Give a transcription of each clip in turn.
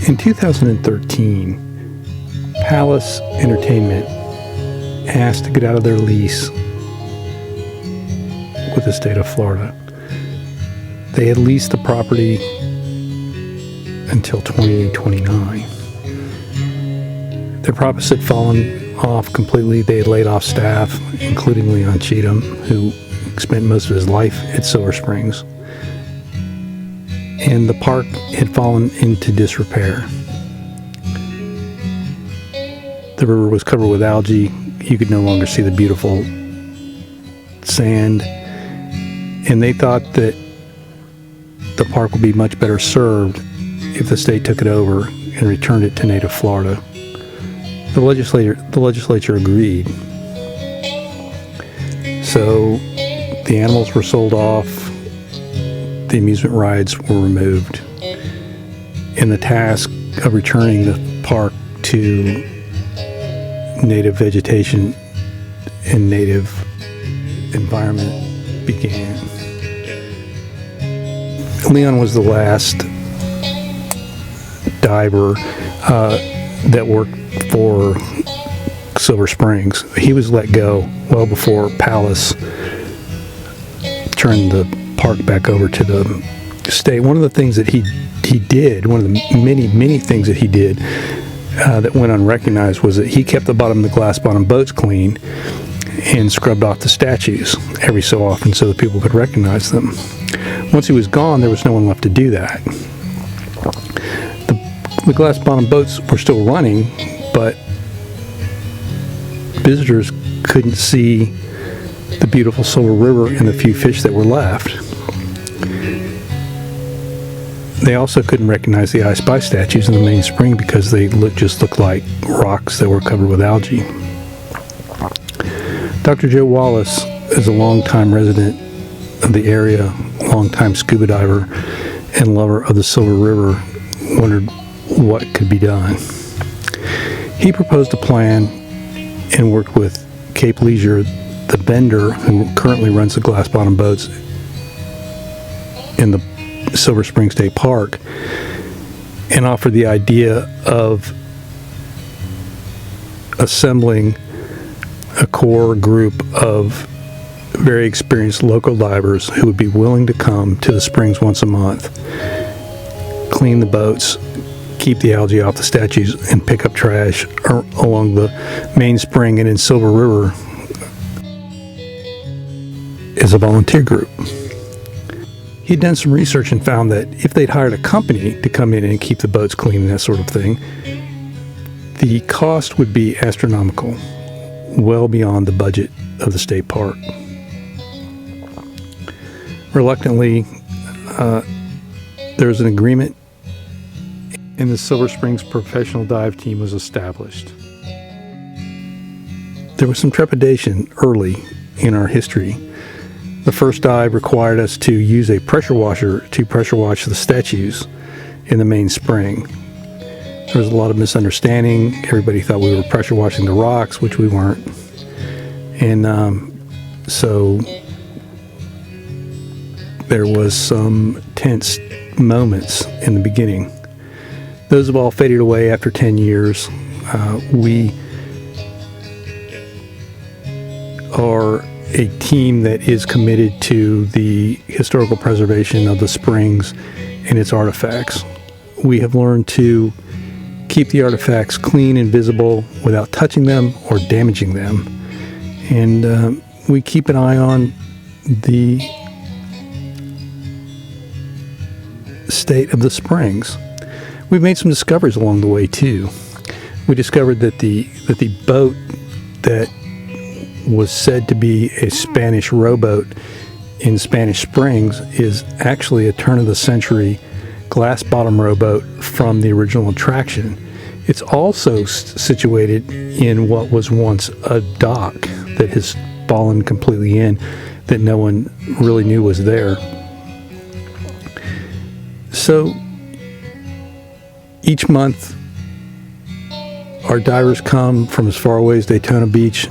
In 2013, Palace Entertainment asked to get out of their lease with the state of Florida. They had leased the property until 2029. Their profits had fallen off completely. They had laid off staff, including Leon Cheetom, who spent most of his life at Silver Springs. And the park had fallen into disrepair. The river was covered with algae. You could no longer see the beautiful sand. And they thought that the park would be much better served if the state took it over and returned it to native Florida. The legislature agreed. So the animals were sold off, the amusement rides were removed, and the task of returning the park to native vegetation and native environment began. Leon was the last diver that worked for Silver Springs. He was let go well before Palace turned the park back over to the state. One of the things that he did, one of the many things that he did that went unrecognized, was that he kept the bottom of the glass bottom boats clean and scrubbed off the statues every so often so that people could recognize them. Once he was gone, there was no one left to do that. The glass bottom boats were still running, but visitors couldn't see the beautiful Silver River and the few fish that were left. They also couldn't recognize the I Spy statues in the main spring because they just looked like rocks that were covered with algae. Dr. Joe Wallace is a longtime resident of the area, longtime scuba diver and lover of the Silver River, wondered what could be done. He proposed a plan and worked with Cape Leisure, the vendor who currently runs the glass bottom boats in the Silver Spring State Park, and offered the idea of assembling a core group of very experienced local divers who would be willing to come to the springs once a month, clean the boats, keep the algae off the statues, and pick up trash along the main spring and in Silver River as a volunteer group. He'd done some research and found that if they'd hired a company to come in and keep the boats clean and that sort of thing, the cost would be astronomical, well beyond the budget of the state park. Reluctantly, there was an agreement, and the Silver Springs professional dive team was established. There was some trepidation early in our history. The first dive required us to use a pressure washer to pressure wash the statues in the main spring. There was a lot of misunderstanding. Everybody thought we were pressure washing the rocks, which we weren't. And so there was some tense moments in the beginning. Those have all faded away after 10 years. We are a team that is committed to the historical preservation of the springs and its artifacts. We have learned to keep the artifacts clean and visible without touching them or damaging them. And we keep an eye on the state of the springs. We've made some discoveries along the way too. We discovered that the boat that was said to be a Spanish rowboat in Spanish Springs is actually a turn-of-the-century glass-bottom rowboat from the original attraction. It's also situated in what was once a dock that has fallen completely in, that no one really knew was there. So each month, our divers come from as far away as Daytona Beach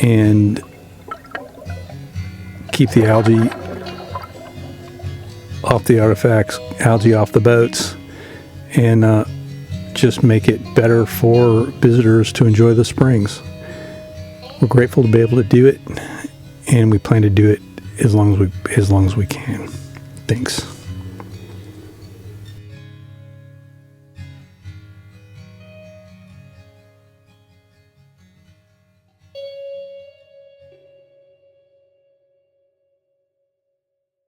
and keep the algae off the artifacts, algae off the boats, and just make it better for visitors to enjoy the springs. We're grateful to be able to do it, and we plan to do it as long as we can. Thanks.